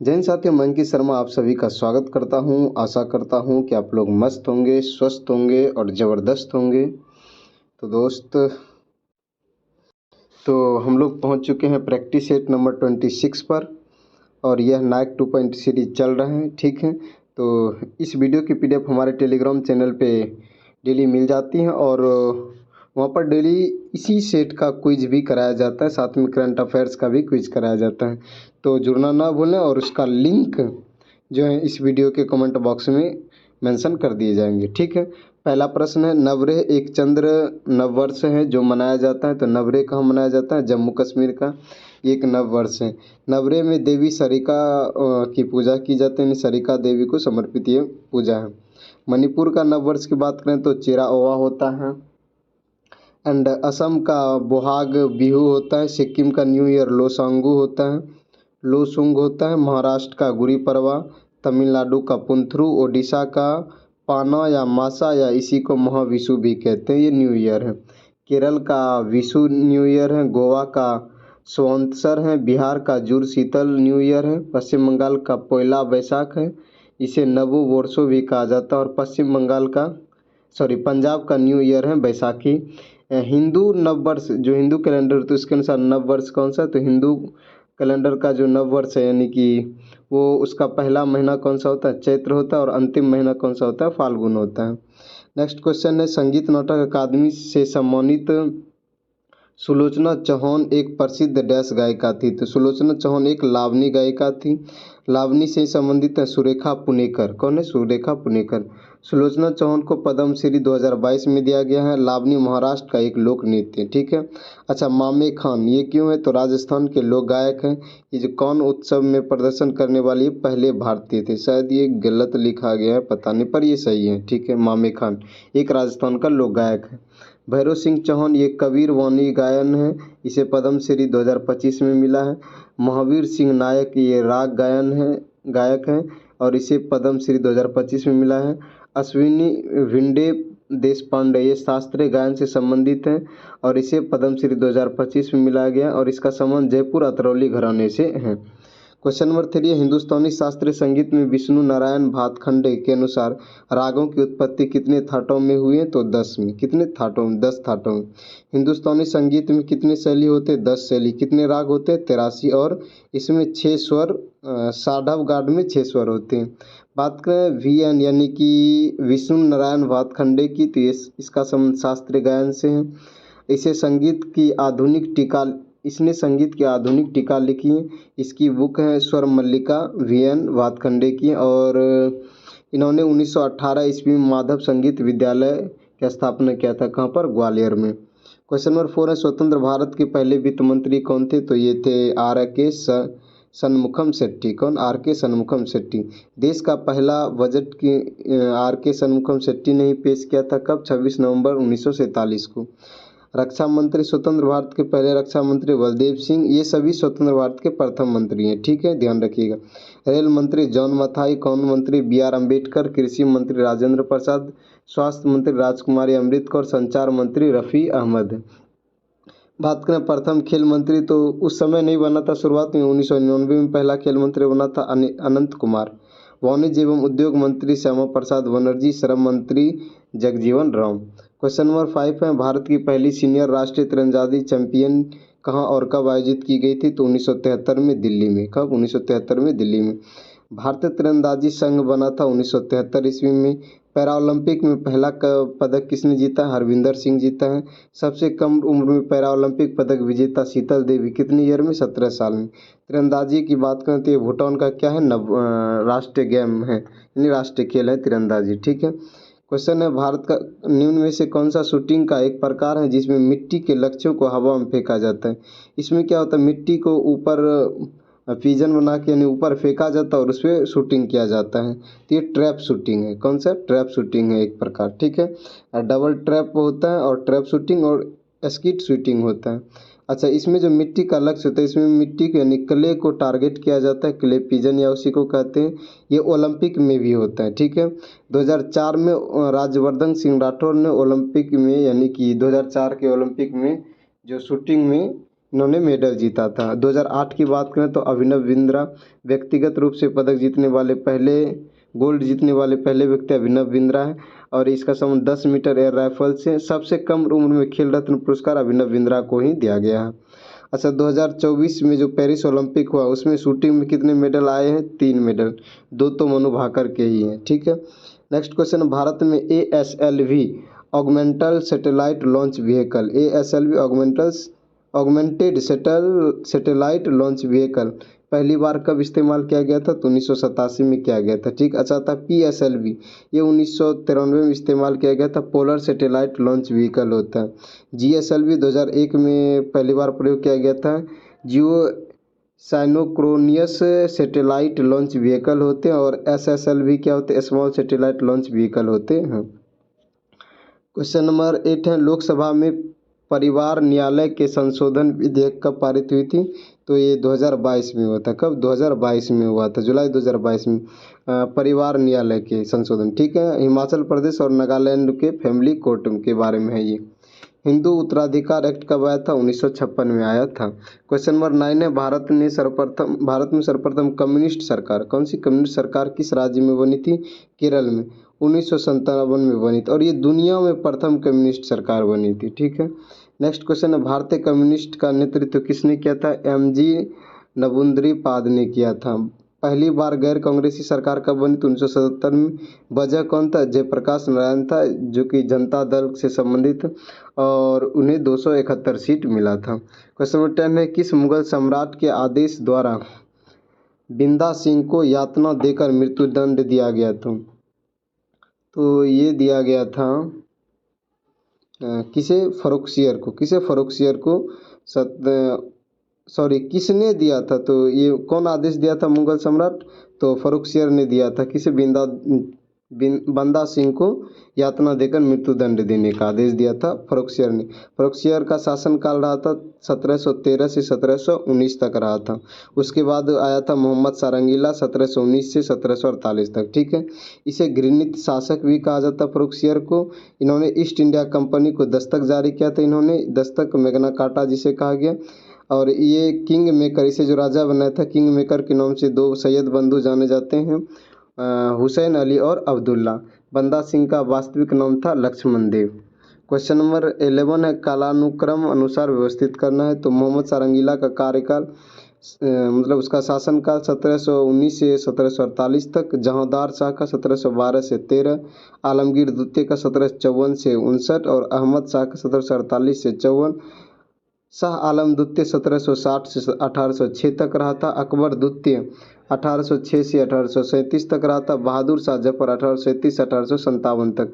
जय हिंद साथियों, मैं अंकित शर्मा आप सभी का स्वागत करता हूं। आशा करता हूं कि आप लोग मस्त होंगे, स्वस्थ होंगे और ज़बरदस्त होंगे। तो दोस्त, तो हम लोग पहुंच चुके हैं प्रैक्टिस सेट नंबर 26 पर और यह नाइक 2 सीरीज चल रहे हैं। ठीक है, तो इस वीडियो की पीडीएफ हमारे टेलीग्राम चैनल पे डेली मिल जाती है और वहाँ पर डेली इसी सेट का क्विज भी कराया जाता है, साथ में करंट अफेयर्स का भी क्विज कराया जाता है। तो जुड़ना ना भूलें और उसका लिंक जो है इस वीडियो के कमेंट बॉक्स में मेंशन कर दिए जाएंगे। ठीक है, पहला प्रश्न है, नवरेह एक चंद्र नववर्ष है जो मनाया जाता है। तो नवरेह कहाँ मनाया जाता है? जम्मू कश्मीर का एक नववर्ष है। नवरेह में देवी सरिका की पूजा की जाती है, यानी सरिका देवी को समर्पित ये पूजा है। मणिपुर का नववर्ष की बात करें तो चेराओवा होता है। एंड असम का बोहाग बिहू होता है। सिक्किम का न्यू ईयर लोसांगू होता है, लोसुंग होता है। महाराष्ट्र का गुड़ी पड़वा, तमिलनाडु का पुंथरू, ओडिशा का पाना या मासा या इसी को महाविशु भी कहते हैं, ये न्यू ईयर है। केरल का विशु न्यू ईयर है। गोवा का संवत्सर है। बिहार का जुड़ शीतल न्यू ईयर है। पश्चिम बंगाल का पोयला बैसाख है, इसे नवो वर्षो भी कहा जाता है। और पश्चिम बंगाल का पंजाब का न्यू ईयर है बैसाखी। हिंदू नववर्ष जो हिंदू कैलेंडर, तो इसके अनुसार नववर्ष कौन सा? तो हिंदू कैलेंडर का जो नववर्ष है यानी कि वो उसका पहला महीना कौन सा होता है? चैत्र होता है। और अंतिम महीना कौन सा होता है? फाल्गुन होता है। नेक्स्ट क्वेश्चन है, संगीत नाटक अकादमी से सम्मानित सुलोचना चौहान एक प्रसिद्ध डैश गायिका थी। तो सुलोचना चौहान एक लावनी गायिका थी। लावनी से संबंधित है सुरेखा पुनेकर। कौन है? सुरेखा पुनेकर। सुलोचना चौहान को पद्म श्री 2022 में दिया गया है। लावनी महाराष्ट्र का एक लोक नृत्य है। ठीक है, अच्छा, मामे खान ये क्यों है? तो राजस्थान के लोक गायक हैं। ये जो कौन उत्सव में प्रदर्शन करने वाले पहले भारतीय थे? शायद ये गलत लिखा गया है, पता नहीं, पर ये सही है। ठीक है, मामे खान एक राजस्थान का लोक गायक है। भैरव सिंह चौहान ये कबीर वाणी गायन है, इसे पद्म श्री 2025 में मिला है। महावीर सिंह नायक ये राग गायन है, गायक हैं और इसे पद्म श्री 2025 में मिला है। अश्विनी भिंडे देश पांडे ये शास्त्रीय गायन से संबंधित हैं और इसे पद्म श्री 2025 में मिला गया और इसका संबंध जयपुर अतरौली घराने से है। क्वेश्चन नंबर 3 है, हिंदुस्तानी शास्त्रीय संगीत में विष्णु नारायण भातखंडे के अनुसार रागों की उत्पत्ति कितने थाटों में हुई है? तो 10 में। कितने थाटों में? 10 थाटों में। हिंदुस्तानी संगीत में कितने शैली होते हैं? 10 शैली। कितने राग होते हैं? 83 और इसमें 6 स्वर, साधव गाड में 6 स्वर होते हैं। बात करें VN यानी कि विष्णु नारायण भातखंडे की, तो इसका संबंध शास्त्रीय गायन से है। इसने संगीत की आधुनिक टीका लिखी है। इसकी बुक है स्वर मल्लिका, VN भातखंडे की। और इन्होंने 1918 ईस्वी में माधव संगीत विद्यालय की स्थापना किया था। कहाँ पर? ग्वालियर में। क्वेश्चन नंबर 4 है, स्वतंत्र भारत के पहले वित्त मंत्री कौन थे? तो ये थे RK शनमुखम शेट्टी। कौन? RK शनमुखम शेट्टी। देश का पहला बजट की RK शनमुखम शेट्टी ने ही पेश किया था। कब? 26 नवंबर 1947 को। रक्षा मंत्री स्वतंत्र भारत के पहले रक्षा मंत्री बलदेव सिंह, ये सभी स्वतंत्र भारत के प्रथम मंत्री हैं। ठीक है, ध्यान रखिएगा। रेल मंत्री जॉन मथाई। कौन मंत्री? BR अम्बेडकर। कृषि मंत्री राजेंद्र प्रसाद। स्वास्थ्य मंत्री राजकुमारी अमृत कौर। संचार मंत्री रफ़ी अहमद। बात करें प्रथम खेल मंत्री, तो उस समय नहीं बना था, शुरुआत में 1999 में पहला खेल मंत्री बना था अनंत कुमार। वाणिज्य एवं उद्योग मंत्री श्यामा प्रसाद बनर्जी। श्रम मंत्री जगजीवन राम। क्वेश्चन नंबर 5 है, भारत की पहली सीनियर राष्ट्रीय तीरंदाजी चैंपियन कहाँ और कब आयोजित की गई थी? तो 1973 में दिल्ली में। कब? 1973 में दिल्ली में। भारतीय तीरंदाजी संघ बना था 1973 ईस्वी में। पैरा ओलंपिक में पहला पदक किसने जीता? हरविंदर सिंह जीता है। सबसे कम उम्र में पैरा ओलंपिक पदक विजेता शीतल देवी कितनी ईयर में? 17 साल में। तीरंदाजी की बात करें तो ये भूटान का क्या है? राष्ट्रीय गेम है, यानी राष्ट्रीय खेल है तीरंदाजी। ठीक है, क्वेश्चन है, भारत का निम्न में से कौन सा शूटिंग का एक प्रकार है जिसमें मिट्टी के लक्ष्यों को हवा में फेंका जाता है? इसमें क्या होता है, मिट्टी को ऊपर पिजन बना के यानी ऊपर फेंका जाता है और उस पर शूटिंग किया जाता है। तो ये ट्रैप शूटिंग है। कौन सा? ट्रैप शूटिंग है एक प्रकार। ठीक है, डबल ट्रैप होता है और ट्रैप शूटिंग और स्किट शूटिंग होता है। अच्छा, इसमें जो मिट्टी का लक्ष्य होता है, इसमें मिट्टी को यानी क्ले को टारगेट किया जाता है, क्ले पिजन या उसी को कहते हैं। ये ओलंपिक में भी होता है। ठीक है, 2004 में राज्यवर्धन सिंह राठौर ने ओलंपिक में यानी कि 2004 के ओलंपिक में जो शूटिंग में इन्होंने मेडल जीता था। 2008 की बात करें तो अभिनव बिंद्रा व्यक्तिगत रूप से पदक जीतने वाले पहले, गोल्ड जीतने वाले पहले व्यक्ति अभिनव बिंद्रा है। और इसका संबंध 10 मीटर एयर राइफल से सबसे कम उम्र में खेल रत्न पुरस्कार अभिनव बिंद्रा को ही दिया गया है। अच्छा, 2024 में जो पेरिस ओलंपिक हुआ उसमें शूटिंग में कितने मेडल आए हैं? 3 मेडल, 2 तो मनु भाकर के ही हैं। ठीक है, नेक्स्ट क्वेश्चन, भारत में ASLV augmented satellite launch vehicle, ASLV augmented satellite launch vehicle पहली बार कब इस्तेमाल किया गया था? तो 1987 में किया गया था। ठीक, अच्छा था PSLV, ये 1993 में इस्तेमाल किया गया था, पोलर सैटेलाइट लॉन्च व्हीकल होता है। GSLV 2001 में पहली बार प्रयोग किया गया था। जियो साइनोक्रोनियस सैटेलाइट लॉन्च व्हीकल होते हैं। और SSLV क्या होते हैं? स्मॉल सैटेलाइट लॉन्च व्हीकल होते हैं। क्वेश्चन नंबर 8 है, लोकसभा में परिवार न्यायालय के संशोधन विधेयक कब पारित हुई थी? तो ये 2022 में हुआ था। कब? 2022 में हुआ था, जुलाई 2022 में। परिवार न्यायालय के संशोधन। ठीक है, हिमाचल प्रदेश और नागालैंड के फैमिली कोर्ट के बारे में है ये। हिंदू उत्तराधिकार एक्ट कब आया था? 1956 में आया था। क्वेश्चन नंबर 9 है, भारत में सर्वप्रथम कम्युनिस्ट सरकार, कौन सी कम्युनिस्ट सरकार किस राज्य में बनी थी? केरल में 1957 में बनी थी। और ये दुनिया में प्रथम कम्युनिस्ट सरकार बनी थी। ठीक है, नेक्स्ट क्वेश्चन है, भारतीय कम्युनिस्ट का नेतृत्व किसने किया था? MG नबुंद्रीपाद ने किया था। पहली बार गैर कांग्रेसी सरकार कब बनी? तो 1977 में। वजह कौन था? जयप्रकाश नारायण था, जो कि जनता दल से संबंधित, और उन्हें 271 सीट मिला था। क्वेश्चन नंबर 10 है, किस मुगल सम्राट के आदेश द्वारा बिंदा सिंह को यातना देकर मृत्युदंड दिया गया था? तो ये दिया गया था किसे? फर्रुखसियर को। किसे? फर्रुखसियर को। किसने दिया था? तो ये कौन आदेश दिया था मुगल सम्राट? तो फर्रुखसियर ने दिया था। किसे? बंदा सिंह को यातना देकर मृत्युदंड देने का आदेश दिया था फर्रुखसियर ने। फर्रुखसियर का शासनकाल रहा था 1713 से 1719 तक रहा था। उसके बाद आया था मोहम्मद सारंगीला 1719 से 1748 तक। ठीक है, इसे घृणित शासक भी कहा जाता फर्रुखसियर को। इन्होंने ईस्ट इंडिया कंपनी को दस्तक जारी किया था। इन्होंने दस्तक मैग्ना कार्टा जिसे कहा गया। और ये किंग मेकर, इसे जो राजा बनाया था, किंग मेकर के नाम से 2 सैयद बंधु जाने जाते हैं, हुसैन अली और अब्दुल्ला। बंदा सिंह का वास्तविक नाम था लक्ष्मण देव। क्वेश्चन नंबर 11 है, कालानुक्रम अनुसार व्यवस्थित करना है। तो मोहम्मद सारंगीला का कार्यकाल मतलब उसका शासनकाल 1719 से 1748 तक, जहांदार शाह का 1712 से 13, आलमगीर द्वितीय का 1754 से 59 और अहमद शाह का 1748 से 54, शाह आलम द्वितीय 1760 से 1806 तक रहा था। अकबर द्वितीय 1806 से 1837 तक रहा था। बहादुर शाह जफर 1837 से 1857 तक।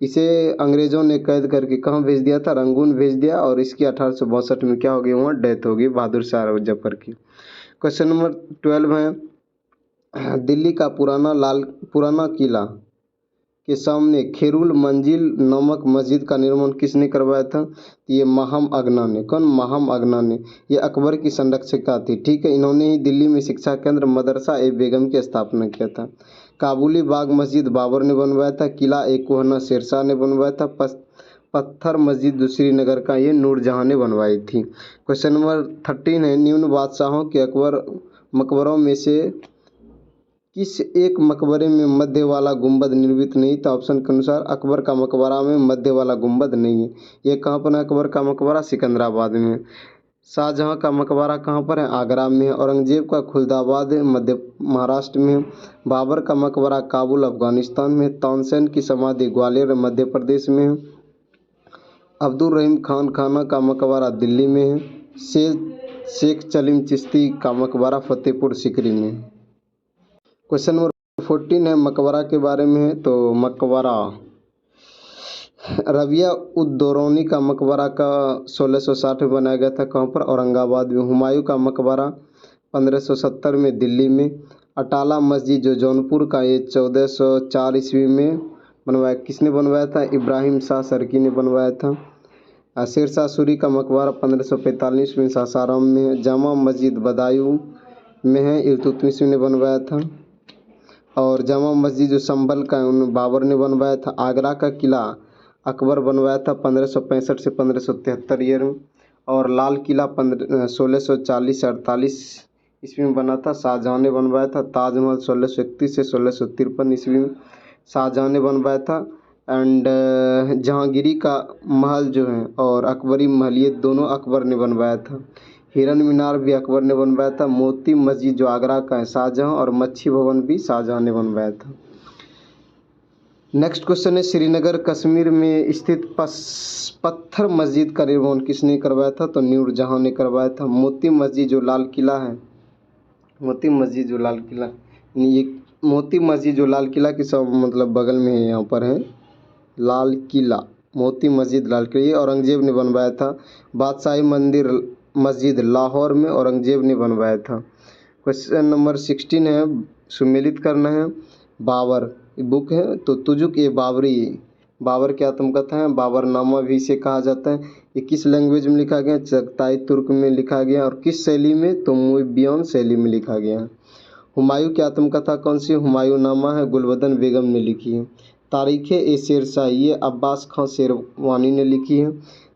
इसे अंग्रेज़ों ने कैद करके कहाँ भेज दिया था? रंगून भेज दिया। और इसकी 1862 में क्या हो गई? वहाँ डेथ हो गई बहादुर शाह जफर की। क्वेश्चन नंबर 12 है, दिल्ली का पुराना किला के सामने खेरुल मंजिल नामक मस्जिद का निर्माण किसने करवाया था? ये माहम अगना ने। कौन? माहम अगना ने। ये अकबर की संरक्षिका थी। ठीक है, इन्होंने ही दिल्ली में शिक्षा केंद्र मदरसा ए बेगम की स्थापना किया था। काबुली बाग मस्जिद बाबर ने बनवाया था। किला ए कोहना शेरशाह ने बनवाया था। पत्थर मस्जिद श्रीनगर का ये नूरजहां ने बनवाई थी। क्वेश्चन नंबर 13 है, निम्न बादशाहों के मकबरों में से किस एक मकबरे में मध्य वाला गुंबद निर्मित नहीं था? ऑप्शन के अनुसार अकबर का मकबरा में मध्य वाला गुंबद नहीं है। ये कहाँ पर है अकबर का मकबरा? सिकंदराबाद में। शाहजहां का मकबरा कहाँ पर है? आगरा में है। औरंगजेब का खुलदाबाद मध्य महाराष्ट्र में है। बाबर का मकबरा काबुल अफगानिस्तान में। तानसेन की समाधि ग्वालियर मध्य प्रदेश में है। अब्दुल रहीम खान खाना का मकबरा दिल्ली में है। शेख सलीम चिश्ती का मकबरा फतेहपुर सीकरी में है। क्वेश्चन नंबर 14 है, मकबरा के बारे में है। तो मकबरा रबिया उद-दौरानी का मकबरा का 1660 में बनाया गया था। कहाँ पर? औरंगाबाद में। हुमायूं का मकबरा 1570 में दिल्ली में। अटाला मस्जिद जो जौनपुर का, ये 1404 ईस्वी में बनवाया। किसने बनवाया था? इब्राहिम शाह सरकी ने बनवाया था। शेरशाह सूरी का मकबरा 1545 में सासाराम में है। जामा मस्जिद बदायूं में है, इल्तुतमिश ने बनवाया था। और जामा मस्जिद जो संभल का है उन बाबर ने बनवाया था। आगरा का किला अकबर बनवाया था 1565 से 1573 ईयर में। और लाल किला 1640-48 ईस्वी में बना था, शाहजहाँ ने बनवाया था। ताजमहल 1631 से 1653 ईस्वी में शाहजहाँ ने बनवाया था। एंड जहांगीरी का महल जो है और अकबरी महल ये दोनों अकबर ने बनवाया था। हिरन मीनार भी अकबर ने बनवाया था। मोती मस्जिद जो आगरा का है शाहजहाँ, और मच्छी भवन भी शाहजहाँ ने बनवाया था। नेक्स्ट क्वेश्चन है, श्रीनगर कश्मीर में स्थित पत्थर मस्जिद का निर्माण किसने करवाया था? तो नूरजहां ने करवाया था। मोती मस्जिद जो लाल किला है, मोती मस्जिद जो लाल किला, ये मोती मस्जिद जो लाल किला के सब मतलब बगल में है, यहाँ पर है लाल किला, मोती मस्जिद लाल किला, ये औरंगजेब ने बनवाया था। बादशाही मंदिर मस्जिद लाहौर में औरंगजेब ने बनवाया था। क्वेश्चन नंबर 16 है, सुमेलित करना है। बाबर बुक है, तो तुजुक ए बाबरी, बाबर की आत्मकथा है। बाबरनामा भी इसे कहा जाता है। ये किस लैंग्वेज में लिखा गया? चगताई तुर्क में लिखा गया। और किस शैली में? तो मुइबियन शैली में लिखा गया है। हुमायूं की आत्मकथा कौन सी? हुमायूं नामा है, गुलबदन बेगम ने लिखी है। तारीख़ ए शेरशाही ये अब्बास खां शेरवानी ने लिखी है।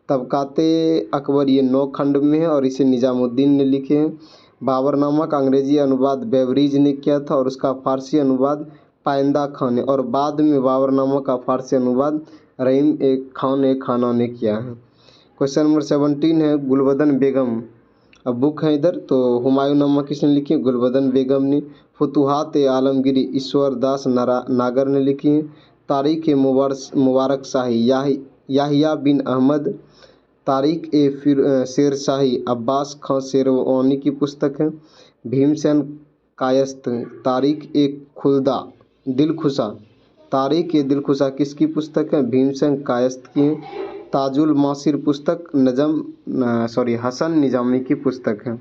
तबकाते अकबर ये 9 खंड में है और इसे निज़ामुद्दीन ने लिखे हैं। बाबरनामा का अंग्रेजी अनुवाद बेवरीज ने किया था और उसका फ़ारसी अनुवाद पाइंदा खान ने, और बाद में बाबरनामा का फ़ारसी अनुवाद रहीम खान खाना ने किया है। क्वेश्चन नंबर 17 है, गुलबदन बेगम अब बुक है इधर, तो हुमायूं नामा किसने लिखी है? गुलबदन बेगम ने। फुतुहात आलमगीरी ईश्वर दास नागर ने लिखी है। तारीख़ मुबारक शाही याहिया बिन अहमद। तारीख़ शेरशाही अब्बास खां शेरवानी की पुस्तक है। भीमसेन कायस्थ। तारीख़ खुलदा दिलखुशा। तारीख़ दिलखुशा किसकी पुस्तक है? भीमसेन कायस्थ की है। ताजुल मासिर पुस्तक हसन निजामी की पुस्तक है।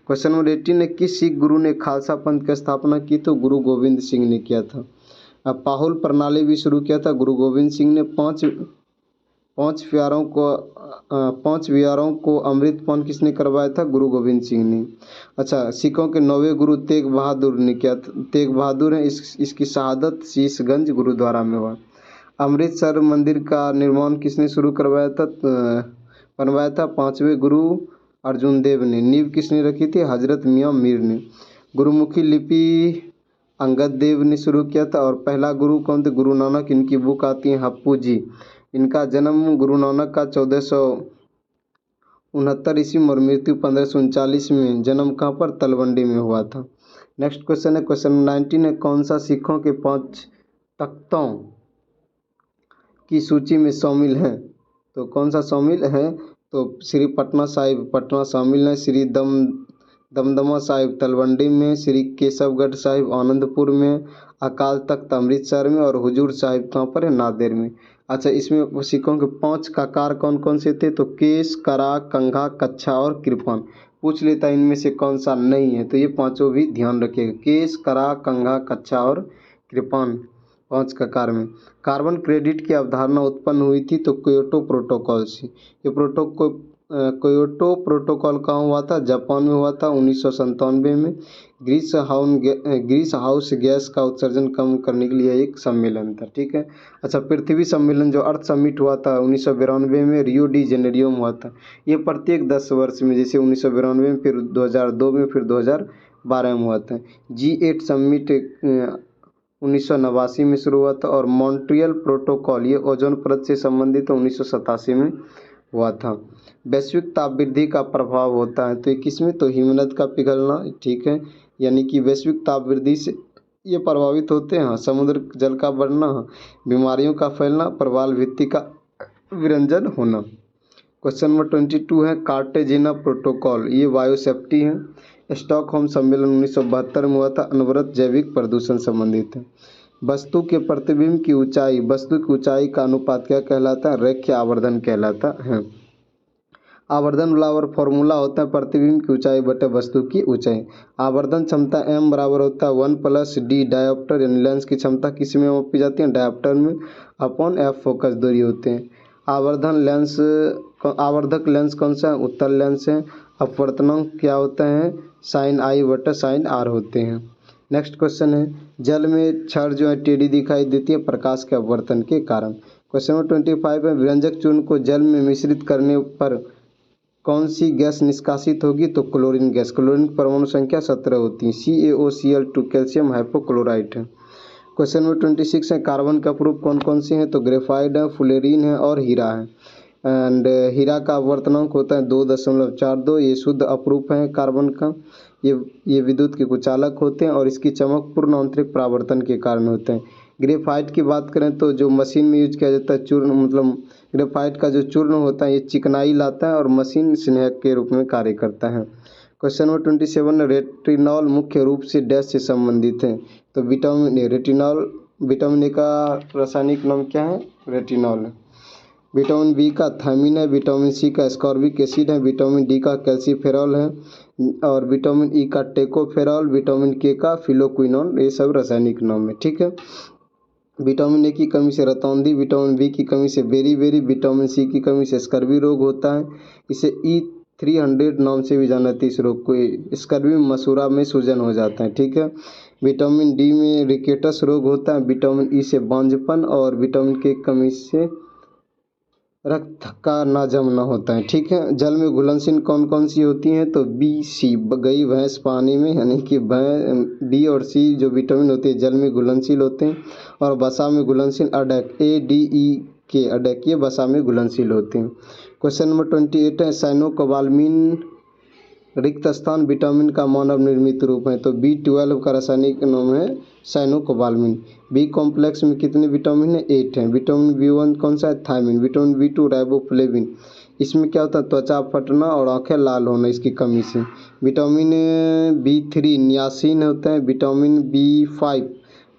क्वेश्चन नंबर 18 है, किस सिख गुरु ने खालसा पंथ की स्थापना की? तो गुरु गोविंद सिंह ने किया था। अब पाहुल प्रणाली भी शुरू किया था गुरु गोविंद सिंह ने। पांच प्यारों को अमृतपान किसने करवाया था? गुरु गोविंद सिंह ने। अच्छा, सिखों के 9वें गुरु तेग बहादुर ने किया था। तेग बहादुर है, इसकी शहादत शीशगंज गुरुद्वारा में हुआ। अमृतसर मंदिर का निर्माण किसने शुरू बनवाया था? 5वें गुरु अर्जुन देव ने। नींव किसने रखी थी? हजरत मियाँ मीर ने। गुरुमुखी लिपि अंगद देव ने शुरू किया था। और पहला गुरु कौन थे? गुरु नानक। इनकी बुक आती है हप्पू जी। इनका जन्म गुरु नानक का 1469 ईस्वी में और मृत्यु 1539 में। जन्म कहाँ पर? तलवंडी में हुआ था। नेक्स्ट क्वेश्चन है, क्वेश्चन 19 है, कौन सा सिखों के 5 तख्तों की सूची में शामिल है? तो कौन सा शामिल है? तो श्री पटना साहिब पटना शामिल है। श्री दमदमा साहिब तलवंडी में। श्री केशवगढ़ साहिब आनंदपुर में। अकाल तख्त अमृतसर में। और हुजूर साहिब कहाँ पर है? नादेर में। अच्छा, इसमें सिखों के 5 ककार कौन कौन से थे? तो केस, करा, कंघा, कच्छा और कृपान। पूछ लेता है इनमें से कौन सा नहीं है, तो ये पांचों भी ध्यान रखिएगा। केस, करा, कंघा, कच्छा और कृपान 5 ककार में। कार्बन क्रेडिट की अवधारणा उत्पन्न हुई थी तो क्योटो प्रोटोकॉल से। ये क्योटो प्रोटोकॉल कहाँ हुआ था? जापान में हुआ था 1997 में। ग्रीस हाउस गैस का उत्सर्जन कम करने के लिए एक सम्मेलन था। ठीक है। अच्छा, पृथ्वी सम्मेलन जो अर्थ समिट हुआ था 1992 में रियो डी जेनेरियो में हुआ था। ये प्रत्येक 10 वर्ष में, जैसे 1992 में, फिर 2002 में, फिर 2012 में हुआ था। G8 समिट 1989 में शुरू हुआ था। और मॉन्ट्रियल प्रोटोकॉल ये ओजोन परत से संबंधित 1987 में हुआ था। वैश्विक ताप वृद्धि का प्रभाव होता है तो ये किसमें? तो हिमनद का पिघलना। ठीक है, यानी कि वैश्विक ताप वृद्धि से ये प्रभावित होते हैं। समुद्र जल का बढ़ना, बीमारियों का फैलना, प्रवाल भित्ति का विरंजन होना। क्वेश्चन नंबर 22 है, कार्टेजेना प्रोटोकॉल ये वायु सेफ्टी है। स्टॉकहोम सम्मेलन 1972 में हुआ था। अनवरत जैविक प्रदूषण संबंधित है। वस्तु के प्रतिबिंब की ऊंचाई, वस्तु की ऊंचाई का अनुपात क्या कहलाता है? रेखीय आवर्धन कहलाता है। आवर्धन बराबर फॉर्मूला होता है प्रतिबिंब की ऊंचाई बटे वस्तु की ऊंचाई। आवर्धन क्षमता m बराबर होता है 1 + d डायोप्टर, यानी लेंस की क्षमता किस में मापी जाती है? डायोप्टर में, अपॉन f फोकस दूरी होते हैं। आवर्धक लेंस कौन सा है? उत्तल लेंस है। अपवर्तनांक क्या होता है? sin i बटा sin r होते हैं। नेक्स्ट क्वेश्चन है, जल में क्षार जो है टेढ़ी दिखाई देती है प्रकाश के अपवर्तन के कारण। क्वेश्चन नंबर 25 है, व्यंजक चूर्ण को जल में मिश्रित करने पर कौन सी गैस निष्कासित होगी? तो क्लोरीन गैस। क्लोरीन की परमाणु संख्या 17 होती है। CaOCl2 कैल्शियम हाइपोक्लोराइट है। क्वेश्चन नंबर 26 है, कार्बन का प्रूफ कौन कौन से हैं? तो ग्रेफाइट है, फ्लोरीन है और हीरा है। एंड हीरा का अपवर्तनांक होता है 2.42। ये शुद्ध अपरूप है कार्बन का। ये विद्युत के कुचालक होते हैं और इसकी चमक पूर्ण आंतरिक परावर्तन के कारण होते हैं। ग्रेफाइट की बात करें तो जो मशीन में यूज किया जाता है चूर्ण, मतलब ग्रेफाइट का जो चूर्ण होता है ये चिकनाई लाता है और मशीन स्नेहक के रूप में कार्य करता है। क्वेश्चन नंबर 27, रेटिनॉल मुख्य रूप से डैश से संबंधित है? तो vitamin A. Retinol, vitamin A का रासायनिक नाम क्या है? रेटिनॉल। विटामिन बी का थायमिन है। विटामिन सी का एस्कॉर्बिक एसिड है। विटामिन डी का कैल्सीफेरॉल है और विटामिन ई का टेकोफेरॉल। विटामिन के का फिलोक्विनोन। ये सब रासायनिक नाम है, ठीक है। विटामिन ए की कमी से रतौंधी, विटामिन बी की कमी से बेरी, विटामिन सी की कमी से स्कर्वी रोग होता है। इसे E300 नाम से भी जाना जाता है इस रोग को। स्कर्वी मसूड़ा में सूजन हो जाता है, ठीक है। विटामिन डी में रिकेटस रोग होता है। विटामिन ई से बांझपन और विटामिन के की कमी से रक्त का ना जमना होता है, ठीक है। जल में घुलनशील कौन कौन सी होती हैं? तो B, C। गई भैंस पानी में, यानी कि B और C जो विटामिन होते हैं जल में घुलनशील होते हैं। और वसा में घुलनशील अडैक ADE अडैकीय वसा में घुलनशील होते हैं। क्वेश्चन नंबर 28 है, साइनोकोबालामिन रिक्त स्थान विटामिन का मानव निर्मित रूप है? तो B12 का रासायनिक नाम है साइनोकोबालामिन। बी कॉम्प्लेक्स में कितने विटामिन है? 8 हैं। विटामिन B1 कौन सा है? थायमिन। Vitamin B2 riboflavin. इसमें क्या होता है? त्वचा फटना और आंखें लाल होना इसकी कमी से। विटामिन B3 नियासिन होता है। विटामिन B5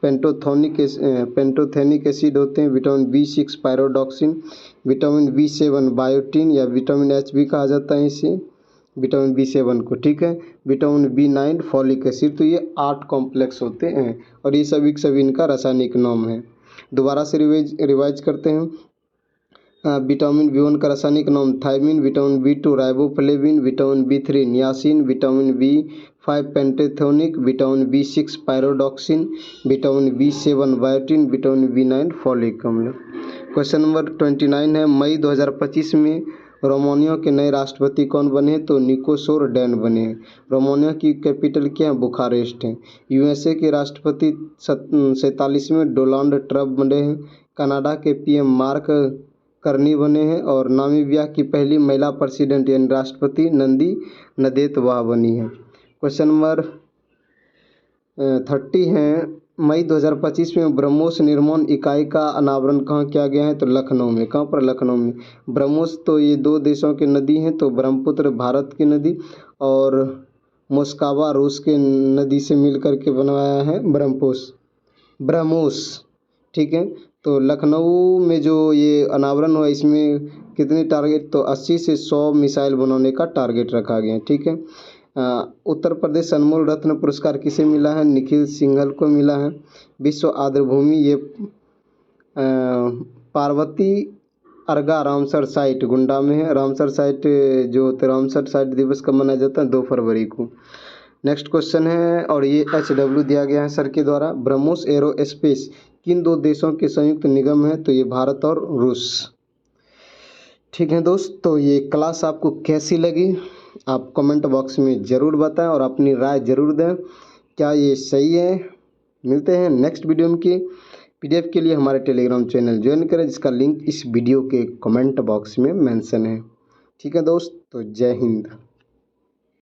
पेंटोथेनिक एसिड होते हैं। Vitamin B6 pyridoxine. Vitamin B7 biotin या विटामिन H भी कहा जाता है इसे, विटामिन B7 को, ठीक है। Vitamin B9 folic acid. तो ये 8 कॉम्प्लेक्स होते हैं और ये सभी इनका रासायनिक नाम है। दोबारा से रिवाइज करते हैं। विटामिन B1 का रासायनिक नाम thiamine. Vitamin B2 riboflavin. Vitamin B3 niacin. Vitamin B5 pantothenic. Vitamin B6 pyridoxine. Vitamin B7 biotin. Vitamin B9 folic अम्ल। क्वेश्चन नंबर 29 है, मई 2025 में रोमानिया के नए राष्ट्रपति कौन बने? तो निकोसोर डैन बने हैं। रोमानिया की कैपिटल क्या है? बुखारेस्ट है। USA के राष्ट्रपति 47वें डोनाल्ड ट्रंप बने हैं। कनाडा के PM मार्क करनी बने हैं और नामीबिया की पहली महिला प्रेसिडेंट यानी राष्ट्रपति नंदी नदेतवा बनी है। क्वेश्चन नंबर 30 है, मई 2025 में ब्रह्मोस निर्माण इकाई का अनावरण कहाँ किया गया है? तो लखनऊ में। कहाँ पर? लखनऊ में। ब्रह्मोस तो ये 2 देशों की नदी हैं, तो ब्रह्मपुत्र भारत की नदी और मोस्कावा रूस के नदी से मिल करके बनवाया है ब्रह्मोस, ठीक है। तो लखनऊ में जो ये अनावरण हुआ इसमें कितने टारगेट? तो 80 से 100 मिसाइल बनाने का टारगेट रखा गया है, ठीक है। उत्तर प्रदेश अनमोल रत्न पुरस्कार किसे मिला है? निखिल सिंघल को मिला है। विश्व आर्द्रभूमि ये पार्वती अर्गा रामसर साइट गुंडा में है। रामसर साइट जो होता है, रामसर साइट दिवस कब मनाया जाता है? 2 फरवरी को। नेक्स्ट क्वेश्चन है और ये HW दिया गया है सर के द्वारा। ब्रह्मोस एरोस्पेस किन 2 देशों के संयुक्त निगम है? तो ये भारत और रूस, ठीक है दोस्त। तो ये क्लास आपको कैसी लगी आप कमेंट बॉक्स में ज़रूर बताएं और अपनी राय ज़रूर दें, क्या ये सही है? मिलते हैं नेक्स्ट वीडियो में। की PDF के लिए हमारे टेलीग्राम चैनल ज्वाइन करें जिसका लिंक इस वीडियो के कमेंट बॉक्स में मेंशन है, ठीक है दोस्त। तो जय हिंद।